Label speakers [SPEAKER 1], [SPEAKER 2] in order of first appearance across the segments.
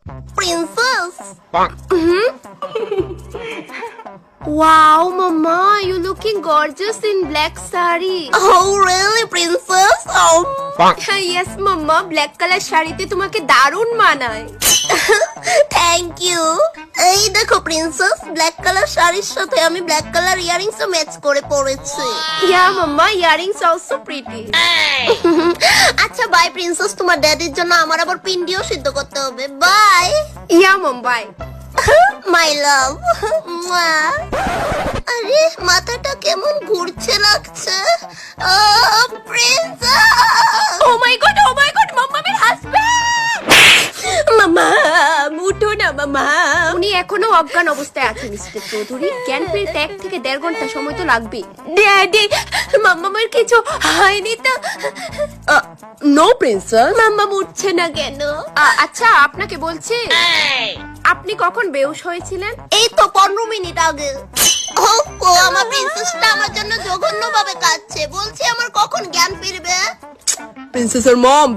[SPEAKER 1] Princess. Wow, Mama, you looking gorgeous in black sari. Oh, really, Princess? Oh. Yes, Mama, black color শাড়িতে তোমাকে দারুণ মানায়। Thank you. এই দেখো princess, black colour শাড়ির সাথে আমি ব্ল্যাক কালার ইয়ারিংস ম্যাচ করে পরেছি। Yeah, Mama, earrings also pretty. আচ্ছা বাই প্রিন্সেস, তোমার ড্যাডির জন্য আমার আবার পিন্ডিও সিদ্ধ করতে হবে। বাই। Yeah, Mom, bye. মাই লাভ। আরে মাথাটা কেমন ঘুরছে লাগছে। প্রিন্সেস। ও মাই গড, মাম্মা মের হাজবেন্ড। মামা উঠো না মামা। উনি এখনো অজ্ঞান অবস্থায় আছেন মিস্টার চৌধুরী। জ্ঞান ফেরার ট্যাগ থেকে 1.5 ঘন্টা সময় তো লাগবে। ড্যাডি, মাম্মার কিছু হয়নি তো? No princess. মাম্মা উঠছে না কেন? আচ্ছা আপনাকে বলছি, আপনি কখন বেহুশ হয়েছিলেন? এই তো 15 মিনিট আগে। ও আমার প্রিন্সেসটা আমার জন্য জঘন্যভাবে কাঁদছে। বলছি আমার কখন জ্ঞান ফিরবে?
[SPEAKER 2] প্রিন্সেসের মম,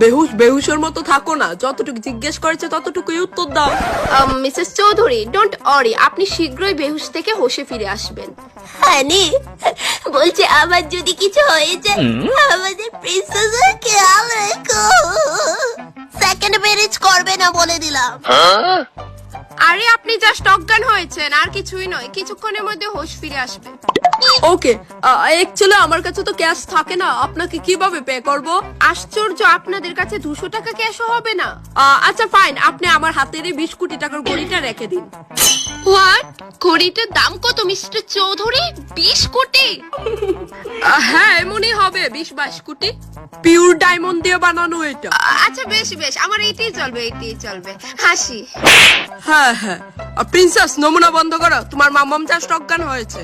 [SPEAKER 2] বেহুশের মতো থাকো না, যতটুকু জিজ্ঞেস করেছে ততটুকুই উত্তর দাও।
[SPEAKER 1] মিসেস চৌধুরী, ডোন্ট ওয়ারি, আপনি শীঘ্রই বেহুশ থেকে হোশে ফিরে আসবেন। হানি বলছে আবার যদি কিছু হয়ে যায় আমাদের প্রিন্সেসের খেয়াল রেখো। সেকেন্ড ম্যারেজ করবে না বলে দিলাম। আরে আপনি জাস্ট অজ্ঞান হয়েছেন, আর কিছুই নয়, কিছুক্ষণের মধ্যে হোশ ফিরে আসবে।
[SPEAKER 2] ওকে, অ্যাকচুয়ালি আমার কাছে তো ক্যাশ থাকে না, আপনাকে কিভাবে পে করব?
[SPEAKER 1] আশ্চর্য, আপনাদের কাছে 200 টাকা ক্যাশও হবে না?
[SPEAKER 2] আচ্ছা ফাইন, আপনি আমার হাতের এই 20 কোটি টাকার ঘড়িটা রেখে দিন।
[SPEAKER 1] হোয়াট? ঘড়িটার দাম কত মিস্টার চৌধুরী? 20 কোটি?
[SPEAKER 2] হ্যাঁ এমনই হবে, 20-22 কোটি। পিওর ডায়মন্ড দিয়ে বানানো এটা।
[SPEAKER 1] আচ্ছা বেশ, আমার এইটাই চলবে। হাসি।
[SPEAKER 2] হ্যাঁ, প্রিন্সেস নমুনা বন্ধ করো, তোমার মামাম জাস্ট অজ্ঞান হয়েছে।